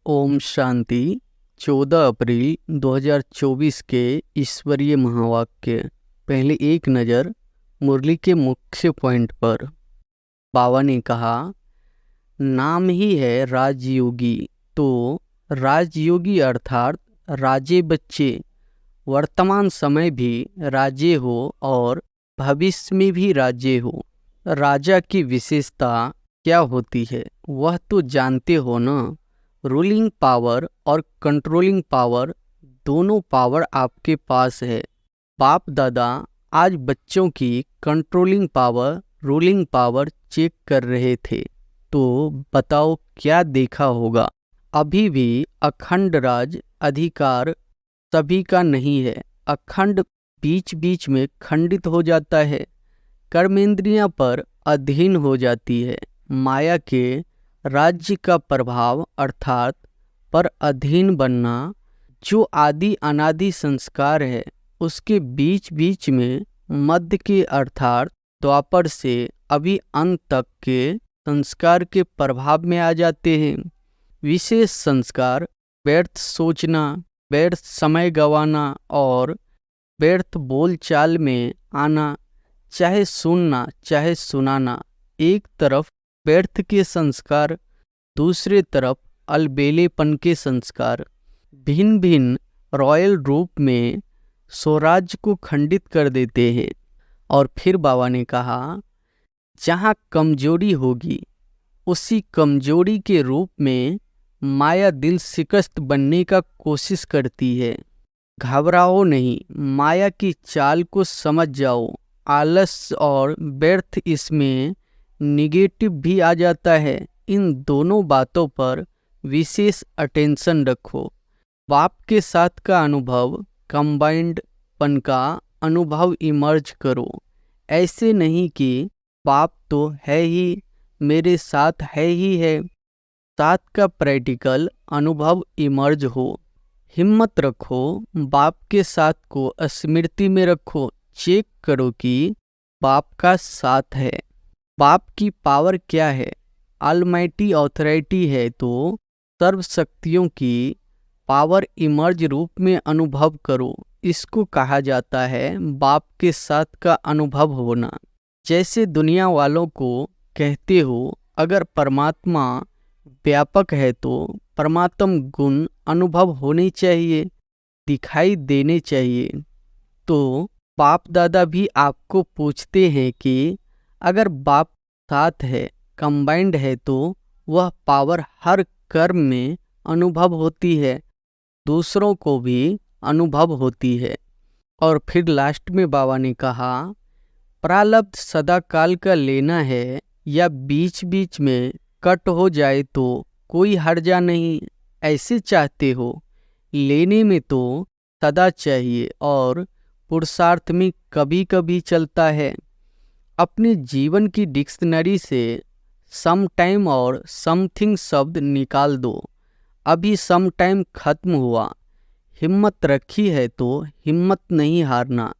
ओम शांति। 14 अप्रैल 2024 के ईश्वरीय महावाक्य। पहले एक नज़र मुरली के मुख्य पॉइंट पर। बाबा ने कहा, नाम ही है राजयोगी, तो राजयोगी अर्थात राजे बच्चे वर्तमान समय भी राजे हो और भविष्य में भी राजे हो। राजा की विशेषता क्या होती है वह तो जानते हो ना। रूलिंग पावर और कंट्रोलिंग पावर, दोनों पावर आपके पास है। बाप दादा आज बच्चों की controlling power, ruling power check कर रहे थे, तो बताओ क्या देखा होगा। अभी भी अखंड राज अधिकार सभी का नहीं है। अखंड बीच बीच में खंडित हो जाता है, कर्मेंद्रियां पर अधीन हो जाती है। माया के राज्य का प्रभाव अर्थात पर अधीन बनना, जो आदि अनादि संस्कार है, उसके बीच बीच में मध्य के अर्थात द्वापर से अभी अंत तक के संस्कार के प्रभाव में आ जाते हैं। विशेष संस्कार व्यर्थ सोचना, व्यर्थ समय गंवाना और व्यर्थ बोलचाल में आना, चाहे सुनना चाहे सुनाना। एक तरफ व्यर्थ के संस्कार, दूसरे तरफ अलबेलेपन के संस्कार भिन्न भिन्न रॉयल रूप में स्वराज्य को खंडित कर देते हैं। और फिर बाबा ने कहा, जहाँ कमजोरी होगी उसी कमजोरी के रूप में माया दिल शिकस्त बनने का कोशिश करती है। घबराओ नहीं, माया की चाल को समझ जाओ। आलस और व्यर्थ इसमें निगेटिव भी आ जाता है। इन दोनों बातों पर विशेष अटेंशन रखो। बाप के साथ का अनुभव, कंबाइंड पन का अनुभव इमर्ज करो। ऐसे नहीं कि बाप तो है ही, मेरे साथ है ही है। साथ का प्रैक्टिकल अनुभव इमर्ज हो। हिम्मत रखो, बाप के साथ को स्मृति में रखो। चेक करो कि बाप का साथ है। बाप की पावर क्या है? ऑलमाइटी ऑथोरिटी है, तो सर्व शक्तियों की पावर इमर्ज रूप में अनुभव करो। इसको कहा जाता है बाप के साथ का अनुभव होना। जैसे दुनिया वालों को कहते हो, अगर परमात्मा व्यापक है तो परमात्म गुण अनुभव होने चाहिए, दिखाई देने चाहिए। तो बाप दादा भी आपको पूछते हैं कि अगर बाप साथ है, कंबाइंड है, तो वह पावर हर कर्म में अनुभव होती है, दूसरों को भी अनुभव होती है। और फिर लास्ट में बाबा ने कहा, प्रारब्ध सदा काल का लेना है या बीच बीच में कट हो जाए तो कोई हर्जा नहीं। ऐसे चाहते हो, लेने में तो सदा चाहिए और पुरुषार्थ में कभी कभी चलता है। अपने जीवन की डिक्शनरी से सम टाइम और समथिंग शब्द निकाल दो। अभी सम टाइम खत्म हुआ। हिम्मत रखी है तो हिम्मत नहीं हारना।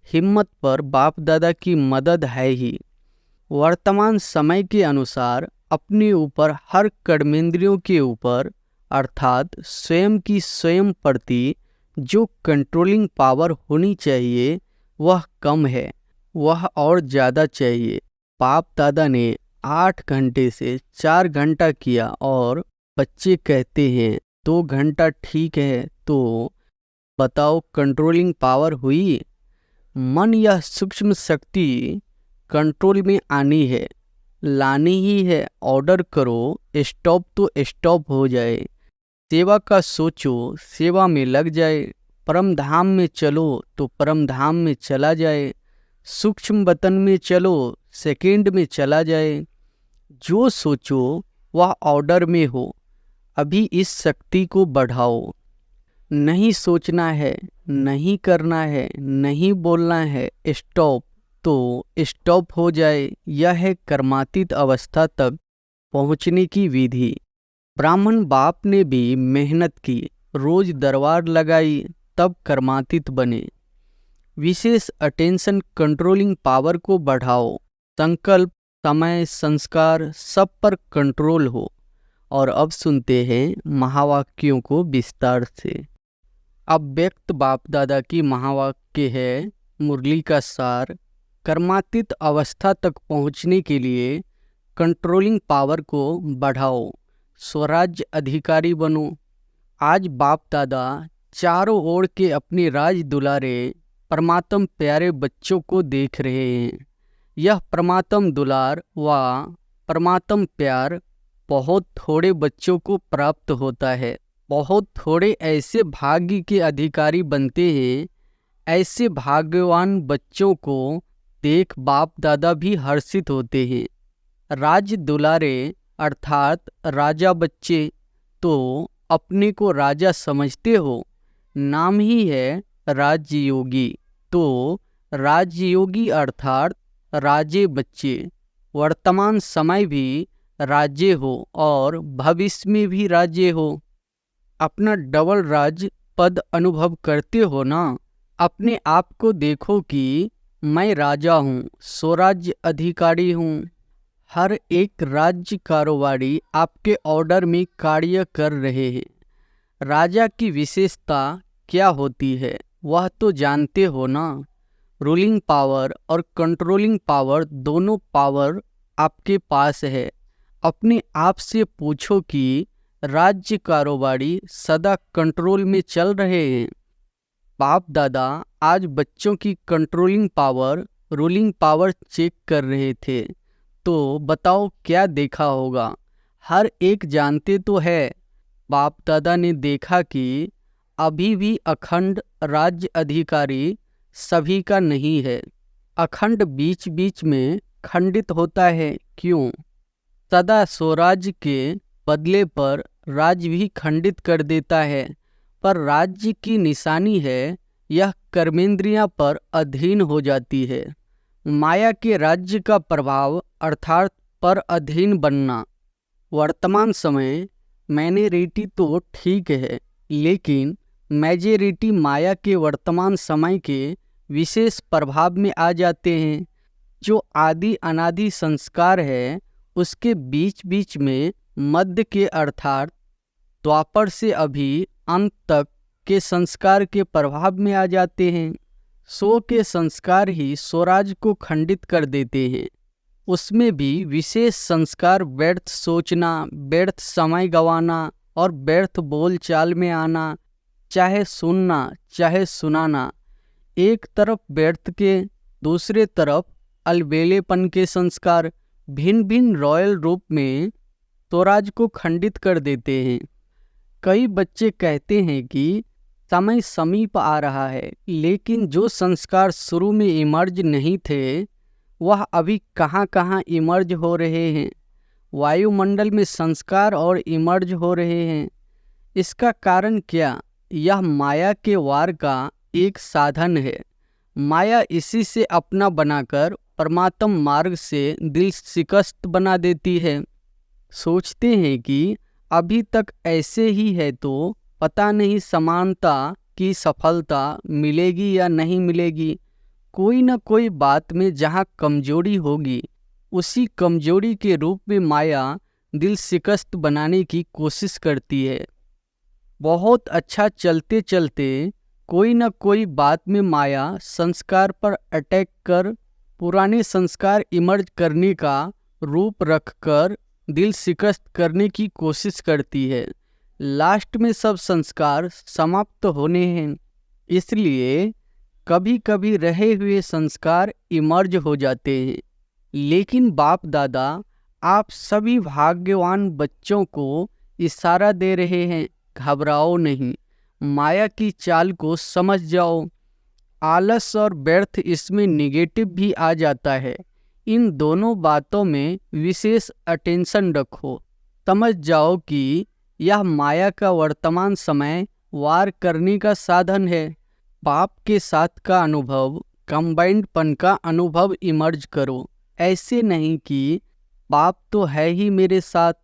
हिम्मत पर बाप दादा की मदद है ही। वर्तमान समय के अनुसार अपने ऊपर, हर कर्मेंद्रियों के ऊपर अर्थात स्वयं की स्वयं प्रति जो कंट्रोलिंग पावर होनी चाहिए वह कम है, वह और ज़्यादा चाहिए। बाप दादा ने 8 घंटे से 4 घंटा किया और बच्चे कहते हैं 2 घंटा ठीक है, तो बताओ कंट्रोलिंग पावर हुई? मन या सूक्ष्म शक्ति कंट्रोल में आनी है, लानी ही है। ऑर्डर करो, स्टॉप तो स्टॉप हो जाए। सेवा का सोचो, सेवा में लग जाए। परम धाम में चलो तो परम धाम में चला जाए। सूक्ष्म वतन में चलो, सेकंड में चला जाए। जो सोचो वह ऑर्डर में हो। अभी इस शक्ति को बढ़ाओ। नहीं सोचना है, नहीं करना है, नहीं बोलना है, स्टॉप तो स्टॉप हो जाए। यह है कर्मातीत अवस्था तक पहुँचने की विधि। ब्राह्मण बाप ने भी मेहनत की, रोज दरबार लगाई, तब कर्मातीत बने। विशेष अटेंशन कंट्रोलिंग पावर को बढ़ाओ। संकल्प, समय, संस्कार सब पर कंट्रोल हो और अब सुनते हैं महावाक्यों को विस्तार से। अव्यक्त बाप दादा की महावाक्य है मुरली का सार। कर्मातीत अवस्था तक पहुंचने के लिए कंट्रोलिंग पावर को बढ़ाओ, स्वराज्य अधिकारी बनो। आज बाप दादा चारों ओर के अपने राज दुलारे परमात्म प्यारे बच्चों को देख रहे हैं। यह परमात्म दुलार व परमात्म प्यार बहुत थोड़े बच्चों को प्राप्त होता है। बहुत थोड़े ऐसे भाग्य के अधिकारी बनते हैं। ऐसे भाग्यवान बच्चों को देख बाप दादा भी हर्षित होते हैं। राज दुलारे अर्थात राजा बच्चे तो अपने को राजा समझते हो। नाम ही है राजयोगी, तो राजयोगी अर्थात राजे बच्चे। वर्तमान समय भी राज्य हो और भविष्य में भी राज्य हो। अपना डबल राज पद अनुभव करते हो ना। अपने आप को देखो कि मैं राजा हूँ, स्वराज्य अधिकारी हूँ। हर एक राज्य कारोबारी आपके ऑर्डर में कार्य कर रहे हैं। राजा की विशेषता क्या होती है वह तो जानते हो ना। रूलिंग पावर और कंट्रोलिंग पावर दोनों पावर आपके पास है। अपने आप से पूछो कि राज्य कारोबारी सदा कंट्रोल में चल रहे हैं। बाप दादा आज बच्चों की controlling power, ruling power check कर रहे थे, तो बताओ क्या देखा होगा। हर एक जानते तो है। बाप दादा ने देखा कि अभी भी अखंड राज्य अधिकारी सभी का नहीं है। अखंड बीच बीच में खंडित होता है। क्यों? सदा स्वराज्य के बदले पर राज्य भी खंडित कर देता है। पर राज्य की निशानी है यह कर्मेंद्रियां पर अधीन हो जाती है। माया के राज्य का प्रभाव अर्थात पर अधीन बनना। वर्तमान समय माइनॉरिटी तो ठीक है, लेकिन मेजॉरिटी माया के वर्तमान समय के विशेष प्रभाव में आ जाते हैं। जो आदि अनादि संस्कार है उसके बीच बीच में मध्य के अर्थात द्वापर से अभी अंत तक के संस्कार के प्रभाव में आ जाते हैं। सो के संस्कार ही स्वराज को खंडित कर देते हैं। उसमें भी विशेष संस्कार व्यर्थ सोचना, व्यर्थ समय गंवाना और व्यर्थ बोल चाल में आना, चाहे सुनना चाहे सुनाना। एक तरफ व्यर्थ के, दूसरे तरफ अलबेलेपन के संस्कार भिन्न भिन्न रॉयल रूप में स्वराज को खंडित कर देते हैं। कई बच्चे कहते हैं कि समय समीप आ रहा है, लेकिन जो संस्कार शुरू में इमर्ज नहीं थे वह अभी कहाँ कहाँ इमर्ज हो रहे हैं। वायुमंडल में संस्कार और इमर्ज हो रहे हैं। इसका कारण क्या? यह माया के वार का एक साधन है। माया इसी से अपना बनाकर परमात्म मार्ग से दिल शिकस्त बना देती है। सोचते हैं कि अभी तक ऐसे ही है तो पता नहीं समानता की सफलता मिलेगी या नहीं मिलेगी। कोई न कोई बात में जहाँ कमजोरी होगी उसी कमजोरी के रूप में माया दिल शिकस्त बनाने की कोशिश करती है। बहुत अच्छा चलते चलते कोई न कोई बात में माया संस्कार पर अटैक कर पुराने संस्कार इमर्ज करने का रूप रखकर दिल शिकस्त करने की कोशिश करती है। लास्ट में सब संस्कार समाप्त होने हैं। इसलिए कभी कभी रहे हुए संस्कार इमर्ज हो जाते हैं। लेकिन बाप दादा आप सभी भाग्यवान बच्चों को इशारा दे रहे हैं, घबराओ नहीं, माया की चाल को समझ जाओ। आलस और व्यर्थ इसमें निगेटिव भी आ जाता है। इन दोनों बातों में विशेष अटेंशन रखो। समझ जाओ कि यह माया का वर्तमान समय वार करने का साधन है। बाप के साथ का अनुभव, कंबाइंडपन का अनुभव इमर्ज करो। ऐसे नहीं कि बाप तो है ही मेरे साथ,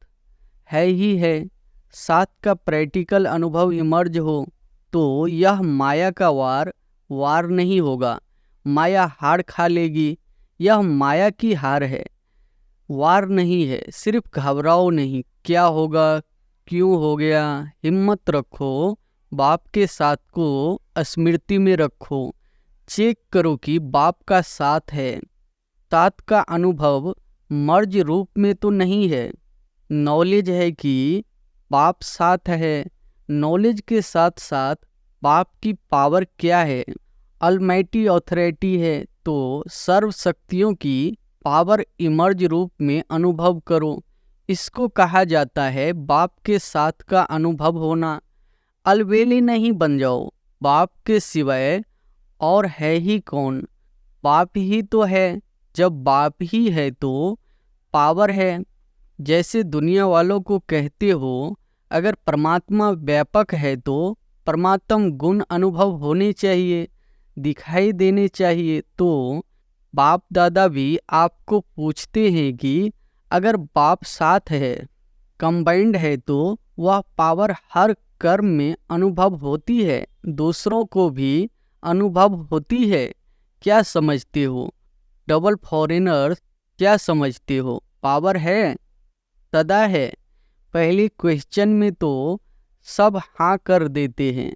है ही है, साथ का प्रैक्टिकल अनुभव इमर्ज हो तो यह माया का वार नहीं होगा। माया हार खा लेगी। यह माया की हार है, वार नहीं है। सिर्फ घबराओ नहीं, क्या होगा, क्यों हो गया। हिम्मत रखो, बाप के साथ को स्मृति में रखो। चेक करो कि बाप का साथ है। साथ का अनुभव मर्ज रूप में तो नहीं है। नॉलेज है कि बाप साथ है। नॉलेज के साथ साथ बाप की पावर क्या है, अलमाइटी ऑथोरिटी है। तो सर्व शक्तियों की पावर इमर्ज रूप में अनुभव करो। इसको कहा जाता है बाप के साथ का अनुभव होना। अलवेली नहीं बन जाओ। बाप के सिवाय और है ही कौन, बाप ही तो है। जब बाप ही है तो पावर है। जैसे दुनिया वालों को कहते हो, अगर परमात्मा व्यापक है तो परमात्म गुण अनुभव होने चाहिए, दिखाई देने चाहिए। तो बाप दादा भी आपको पूछते हैं कि अगर बाप साथ है, कंबाइंड है, तो वह पावर हर कर्म में अनुभव होती है, दूसरों को भी अनुभव होती है। क्या समझते हो डबल फॉरेनर्स, क्या समझते हो, पावर है, सदा है। पहले क्वेश्चन में तो सब हाँ कर देते हैं,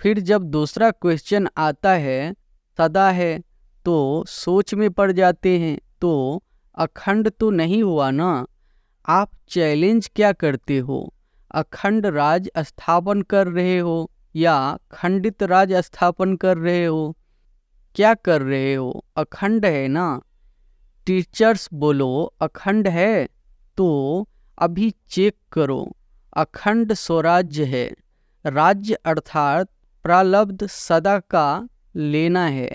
फिर जब दूसरा क्वेश्चन आता है सदा है तो सोच में पड़ जाते हैं। तो अखंड तो नहीं हुआ ना। आप चैलेंज क्या करते हो, अखंड राज स्थापन कर रहे हो या खंडित राज स्थापन कर रहे हो, क्या कर रहे हो। अखंड है ना। टीचर्स बोलो अखंड है, तो अभी चेक करो। अखंड स्वराज्य है। राज्य अर्थात प्रारब्ध सदा का लेना है,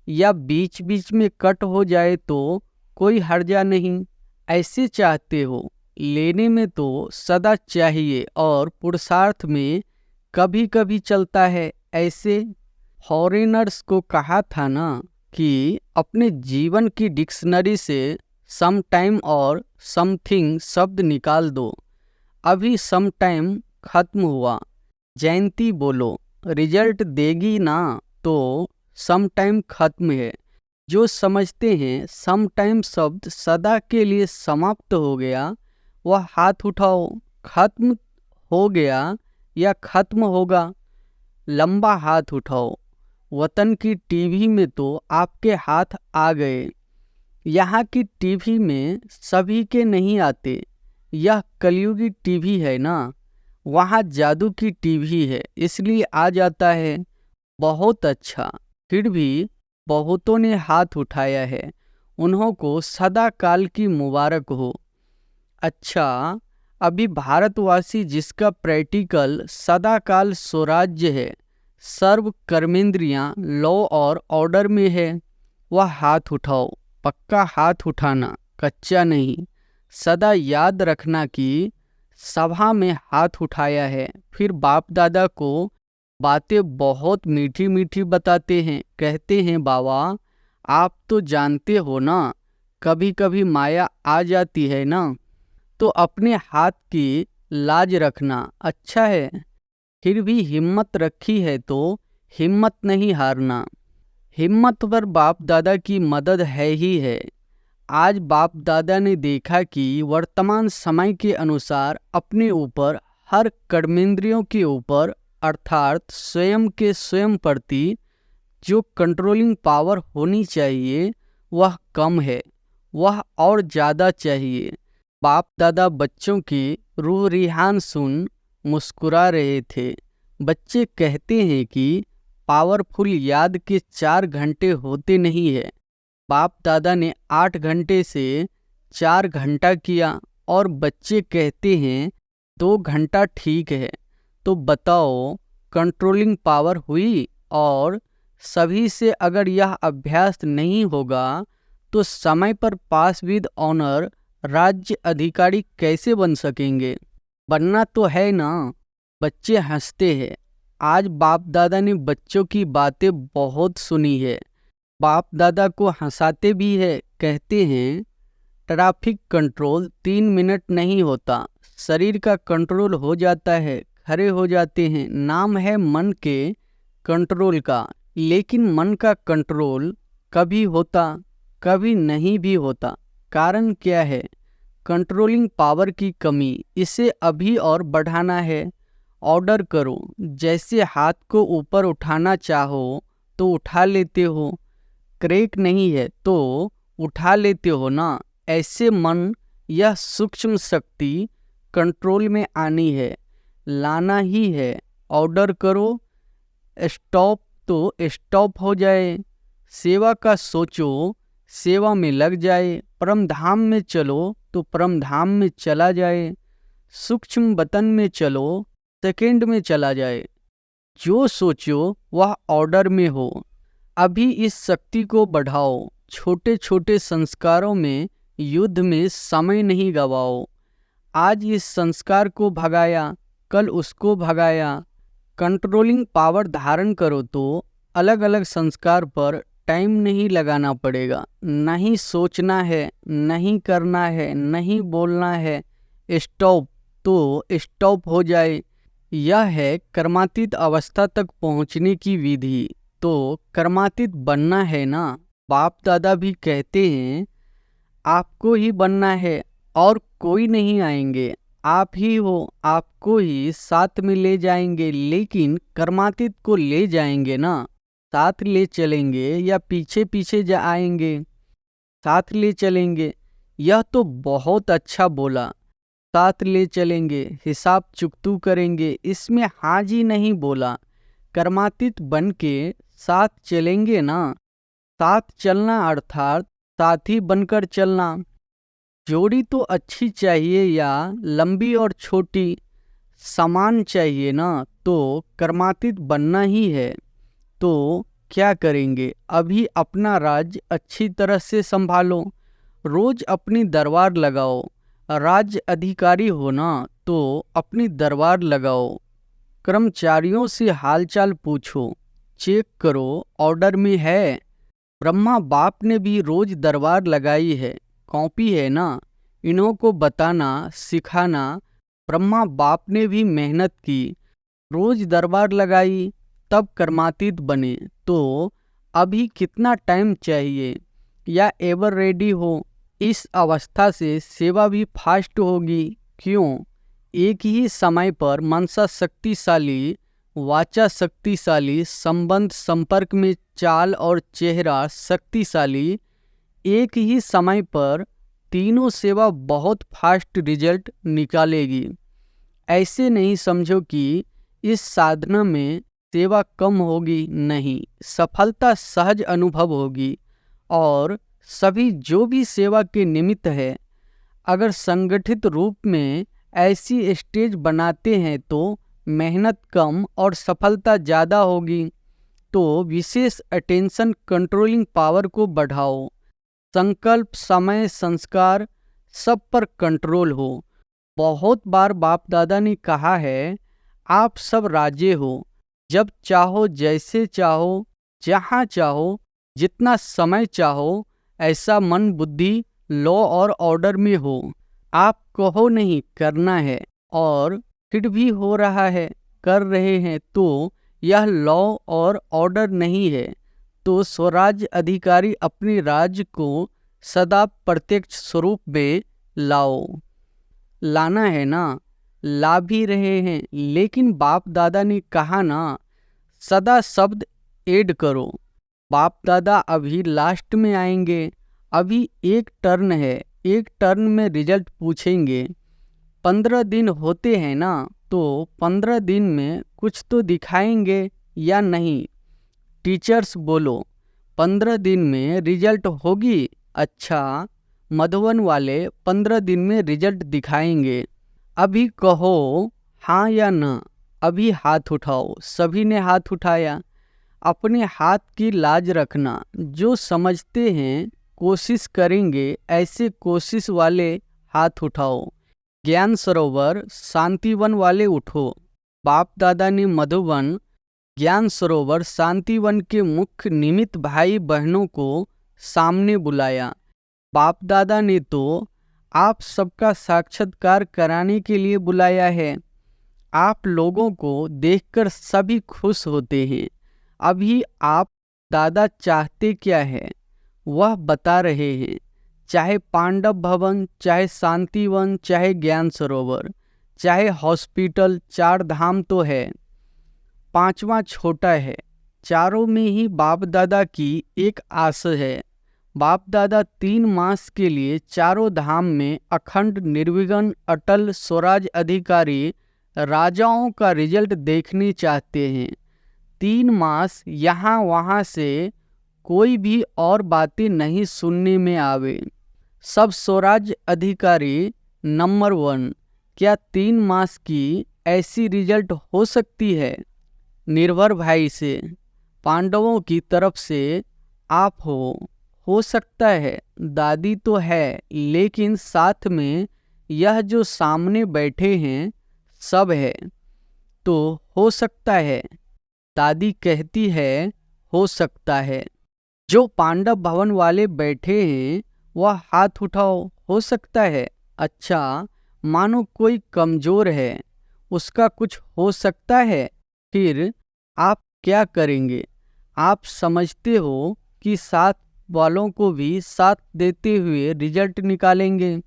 या बीच बीच में कट हो जाए तो कोई हर्जा नहीं। ऐसे चाहते हो, लेने में तो सदा चाहिए और पुरुषार्थ में कभी कभी चलता है। ऐसे फॉरेनर्स को कहा था ना कि अपने जीवन की डिक्शनरी से सम टाइम और समथिंग शब्द निकाल दो। अभी सम टाइम खत्म हुआ। जयंती बोलो रिजल्ट देगी ना, तो सम टाइम खत्म है। जो समझते हैं सम टाइम शब्द सदा के लिए समाप्त हो गया, वह हाथ उठाओ। खत्म हो गया या खत्म होगा, लंबा हाथ उठाओ। वतन की टीवी में तो आपके हाथ आ गए, यहाँ की टीवी में सभी के नहीं आते। यह कलयुगी टीवी है ना, वहाँ जादू की टीवी है, इसलिए आ जाता है। बहुत अच्छा, फिर भी बहुतों ने हाथ उठाया है, उन्हों को सदा काल की मुबारक हो। अच्छा, अभी भारतवासी जिसका प्रैक्टिकल सदा काल स्वराज्य है, सर्व कर्मेंद्रियां लॉ और ऑर्डर में है, वह हाथ उठाओ। पक्का हाथ उठाना, कच्चा नहीं। सदा याद रखना कि सभा में हाथ उठाया है। फिर बाप दादा को बातें बहुत मीठी मीठी बताते हैं, कहते हैं बाबा आप तो जानते हो ना, कभी कभी माया आ जाती है ना, तो अपने हाथ की लाज रखना अच्छा है। फिर भी हिम्मत रखी है तो हिम्मत नहीं हारना। हिम्मत पर बाप दादा की मदद है ही है। आज बाप दादा ने देखा कि वर्तमान समय के अनुसार अपने ऊपर, हर कर्मेंद्रियों के ऊपर अर्थात स्वयं के स्वयं प्रति जो कंट्रोलिंग पावर होनी चाहिए वह कम है, वह और ज़्यादा चाहिए। बाप दादा बच्चों की रूह रिहान सुन मुस्कुरा रहे थे। बच्चे कहते हैं कि पावरफुल याद के 4 घंटे होते नहीं है। बाप दादा ने 8 घंटे से 4 घंटा किया और बच्चे कहते हैं 2 घंटा ठीक है। तो बताओ कंट्रोलिंग पावर हुई। और सभी से अगर यह अभ्यास नहीं होगा तो समय पर पास विद ऑनर राज्य अधिकारी कैसे बन सकेंगे। बनना तो है ना। बच्चे हंसते हैं। आज बाप दादा ने बच्चों की बातें बहुत सुनी है। बाप दादा को हंसाते भी है, कहते हैं ट्रैफिक कंट्रोल 3 मिनट नहीं होता, शरीर का कंट्रोल हो जाता है, खड़े हो जाते हैं। नाम है मन के कंट्रोल का, लेकिन मन का कंट्रोल कभी होता कभी नहीं भी होता। कारण क्या है, कंट्रोलिंग पावर की कमी, इसे अभी और बढ़ाना है। ऑर्डर करो, जैसे हाथ को ऊपर उठाना चाहो तो उठा लेते हो, क्रैक नहीं है तो उठा लेते हो ना। ऐसे मन यह सूक्ष्म शक्ति कंट्रोल में आनी है, लाना ही है। ऑर्डर करो, स्टॉप तो स्टॉप हो जाए, सेवा का सोचो, सेवा में लग जाए, परम धाम में चलो तो परम धाम में चला जाए, सूक्ष्म बतन में चलो, सेकंड में चला जाए। जो सोचो वह ऑर्डर में हो। अभी इस शक्ति को बढ़ाओ, छोटे छोटे संस्कारों में, युद्ध में समय नहीं गवाओ। आज इस संस्कार को भगाया, कल उसको भगाया। कंट्रोलिंग पावर धारण करो तो अलग अलग संस्कार पर टाइम नहीं लगाना पड़ेगा। नहीं सोचना है, नहीं करना है, नहीं बोलना है, स्टॉप तो स्टॉप हो जाए। यह है कर्मातीत अवस्था तक पहुंचने की विधि। तो कर्मातीत बनना है ना। बाप दादा भी कहते हैं आपको ही बनना है और कोई नहीं आएंगे, आप ही हो, आपको ही साथ में ले जाएंगे। लेकिन कर्मातीत को ले जाएंगे ना, साथ ले चलेंगे या पीछे पीछे जा आएंगे? साथ ले चलेंगे। यह तो बहुत अच्छा बोला, साथ ले चलेंगे, हिसाब चुकतू करेंगे, इसमें हाँ जी नहीं बोला। कर्मातीत बन के साथ चलेंगे ना। साथ चलना अर्थात साथी बनकर चलना। जोड़ी तो अच्छी चाहिए या लंबी और छोटी, समान चाहिए ना। तो कर्मातीत बनना ही है। तो क्या करेंगे? अभी अपना राज्य अच्छी तरह से संभालो, रोज अपनी दरबार लगाओ। राज्य अधिकारी हो ना तो अपनी दरबार लगाओ। कर्मचारियों से हालचाल पूछो, चेक करो ऑर्डर में है। ब्रह्मा बाप ने भी रोज दरबार लगाई है, कॉपी है ना। इन्हों को बताना सिखाना। ब्रह्मा बाप ने भी मेहनत की, रोज दरबार लगाई, तब कर्मातीत बने। तो अभी कितना टाइम चाहिए या एवर रेडी हो? इस अवस्था से सेवा भी फास्ट होगी। क्यों? एक ही समय पर मनसा शक्तिशाली, वाचा शक्तिशाली, संबंध संपर्क में चाल और चेहरा शक्तिशाली। एक ही समय पर तीनों सेवा बहुत फास्ट रिजल्ट निकालेगी। ऐसे नहीं समझो कि इस साधना में सेवा कम होगी, नहीं, सफलता सहज अनुभव होगी। और सभी जो भी सेवा के निमित्त है, अगर संगठित रूप में ऐसी स्टेज बनाते हैं तो मेहनत कम और सफलता ज़्यादा होगी। तो विशेष अटेंशन कंट्रोलिंग पावर को बढ़ाओ। संकल्प, समय, संस्कार सब पर कंट्रोल हो। बहुत बार बाप दादा ने कहा है आप सब राजे हो, जब चाहो, जैसे चाहो, जहाँ चाहो, जितना समय चाहो, ऐसा मन बुद्धि लॉ और ऑर्डर में हो। आप कहो नहीं करना है और फिर भी हो रहा है, कर रहे हैं, तो यह लॉ और ऑर्डर नहीं है। तो स्वराज्य अधिकारी अपने राज्य को सदा प्रत्यक्ष स्वरूप में लाओ। लाना है ना, ला भी रहे हैं। लेकिन बाप दादा ने कहा ना, सदा शब्द ऐड करो। बाप दादा अभी लास्ट में आएंगे। अभी एक टर्न है, एक टर्न में रिजल्ट पूछेंगे। 15 दिन होते हैं ना, तो 15 दिन में कुछ तो दिखाएंगे या नहीं? टीचर्स बोलो 15 दिन में रिजल्ट होगी। अच्छा, मधुबन वाले 15 दिन में रिजल्ट दिखाएंगे। अभी कहो हाँ या ना। अभी हाथ उठाओ। सभी ने हाथ उठाया। अपने हाथ की लाज रखना। जो समझते हैं कोशिश करेंगे, ऐसे कोशिश वाले हाथ उठाओ। ज्ञान सरोवर शांतिवन वाले उठो। बाप दादा ने मधुबन, ज्ञान सरोवर, शांतिवन के मुख्य निमित्त भाई बहनों को सामने बुलाया। बाप दादा ने तो आप सबका साक्षात्कार कराने के लिए बुलाया है। आप लोगों को देखकर सभी खुश होते हैं। अभी आप दादा चाहते क्या है वह बता रहे हैं। चाहे पांडव भवन, चाहे शांतिवन, चाहे ज्ञान सरोवर, चाहे हॉस्पिटल, 4 धाम तो है, 5वां छोटा है। चारों में ही बाप दादा की एक आस है। बाप दादा 3 मास के लिए चारों धाम में अखंड निर्विघ्न अटल स्वराज अधिकारी राजाओं का रिजल्ट देखने चाहते हैं। 3 मास यहाँ वहाँ से कोई भी और बातें नहीं सुनने में आवे। सब स्वराज अधिकारी नंबर 1। क्या 3 मास की ऐसी रिजल्ट हो सकती है? निर्भर भाई से, पांडवों की तरफ से आप हो सकता है। दादी तो है, लेकिन साथ में यह जो सामने बैठे हैं सब है, तो हो सकता है। दादी कहती है हो सकता है। जो पांडव भवन वाले बैठे हैं वह हाथ उठाओ, हो सकता है। अच्छा, मानो कोई कमजोर है, उसका कुछ हो सकता है। फिर आप क्या करेंगे? आप समझते हो कि साथ वालों को भी साथ देते हुए रिजल्ट निकालेंगे।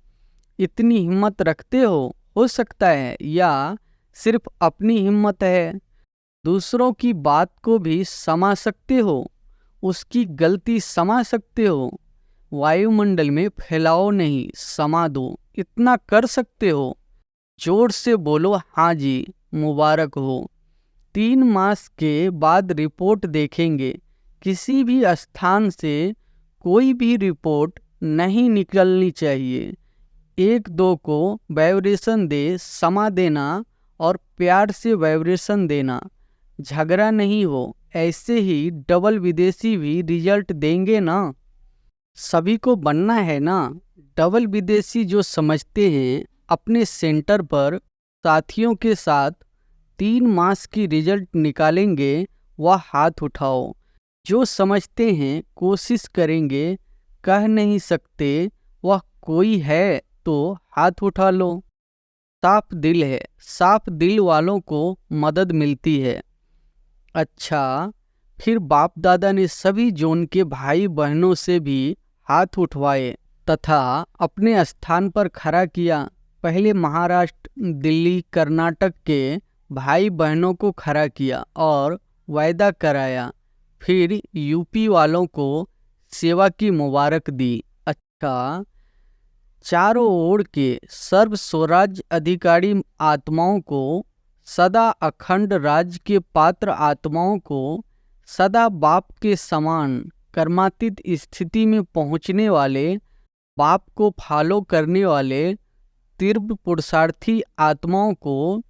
इतनी हिम्मत रखते हो सकता है, या सिर्फ अपनी हिम्मत है? दूसरों की बात को भी समा सकते हो, उसकी गलती समा सकते हो। वायुमंडल में फैलाओ नहीं, समा दो। इतना कर सकते हो? जोर से बोलो हाँ जी, मुबारक हो। 3 मास के बाद रिपोर्ट देखेंगे। किसी भी स्थान से कोई भी रिपोर्ट नहीं निकलनी चाहिए। 1-2 को वाइब्रेशन दे, समा देना और प्यार से वाइब्रेशन देना। झगड़ा नहीं हो। ऐसे ही डबल विदेशी भी रिजल्ट देंगे ना। सभी को बनना है ना। डबल विदेशी जो समझते हैं अपने सेंटर पर साथियों के साथ 3 मास की रिजल्ट निकालेंगे, वह हाथ उठाओ। जो समझते हैं कोशिश करेंगे, कह नहीं सकते, वह कोई है तो हाथ उठा लो। साफ दिल है, साफ दिल वालों को मदद मिलती है। अच्छा, फिर बाप दादा ने सभी जोन के भाई बहनों से भी हाथ उठवाए तथा अपने स्थान पर खड़ा किया। पहले महाराष्ट्र, दिल्ली, कर्नाटक के भाई बहनों को खड़ा किया और वायदा कराया। फिर यूपी वालों को सेवा की मुबारक दी। अच्छा, चारों ओर के सर्व स्वराज अधिकारी आत्माओं को, सदा अखंड राज्य के पात्र आत्माओं को, सदा बाप के समान कर्मातीत स्थिति में पहुँचने वाले, बाप को फॉलो करने वाले तीव्र पुरुषार्थी आत्माओं को,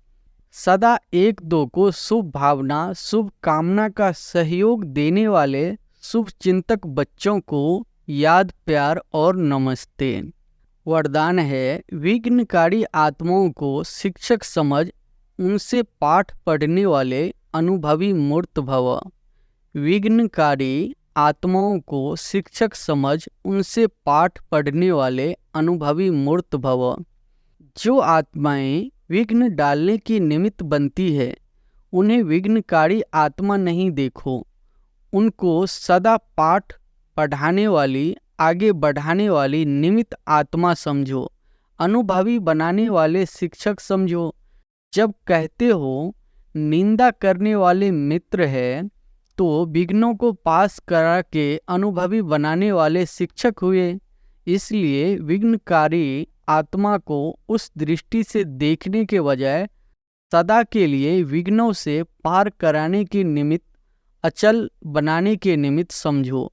सदा 1-2 को शुभ भावना, शुभ कामना का सहयोग देने वाले शुभ चिंतक बच्चों को याद, प्यार और नमस्ते। वरदान है विघ्नकारी आत्माओं को शिक्षक समझ उनसे पाठ पढ़ने वाले अनुभवी मूर्त भव। विघ्नकारी आत्माओं को शिक्षक समझ उनसे पाठ पढ़ने वाले अनुभवी मूर्त भव। जो आत्माएं विघ्न डालने की निमित्त बनती है, उन्हें विघ्नकारी आत्मा नहीं देखो। उनको सदा पाठ पढ़ाने वाली, आगे बढ़ाने वाली निमित्त आत्मा समझो, अनुभवी बनाने वाले शिक्षक समझो। जब कहते हो निंदा करने वाले मित्र है, तो विघ्नों को पास करा के अनुभवी बनाने वाले शिक्षक हुए। इसलिए विघ्नकारी आत्मा को उस दृष्टि से देखने के बजाय सदा के लिए विघ्नों से पार कराने के निमित्त, अचल बनाने के निमित्त समझो।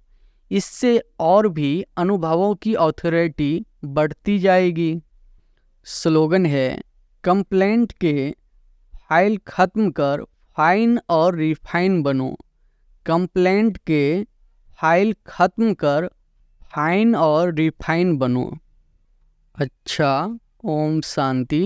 इससे और भी अनुभवों की ऑथोरिटी बढ़ती जाएगी। स्लोगन है कंप्लेंट के फाइल खत्म कर फाइन और रिफाइन बनो। कंप्लेंट के फाइल खत्म कर फाइन और रिफाइन बनो। अच्छा, ओम शांति।